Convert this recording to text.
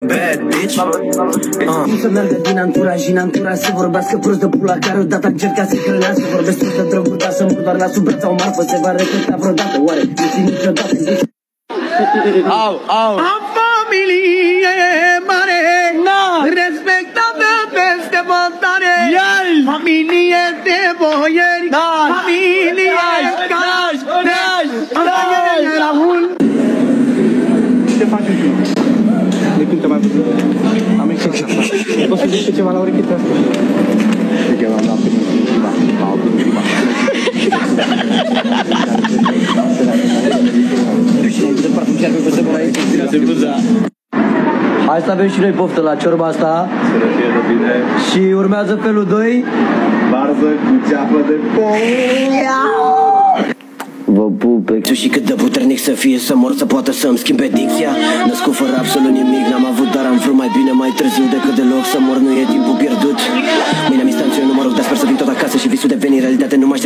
bad bitch. Să meargă din anturaj în anturaj, să vorbească prost de pula care odată încerca să hrănească. Vorbesc prost de drăguri, dar să mor doar la sub brața o marfă. Se va repeta vreodată, oare? Nu știu niciodată. Am familie mare, respectată peste votare. Familie de boieri, familie Ce facem tu? De când te mai văzut? Am exact așa. Poți să zici ceva la urechită asta? De că am dat Hai să avem și noi poftă la ciorba asta. Să fie de bine. Și urmează felul 2. Varză cu ceapă de pom. Vă pupe. Tu și cât de puternic să fie, să mor, să poată să-mi schimbe dicția. Născut fără absolut nimic, n-am avut, dar am vrut mai bine mai târziu decât deloc. Să mor nu e timpul pierdut. Mâine am instanță, eu nu mă rog, dar sper să vin tot acasă și visul deveni realitate. Nu mai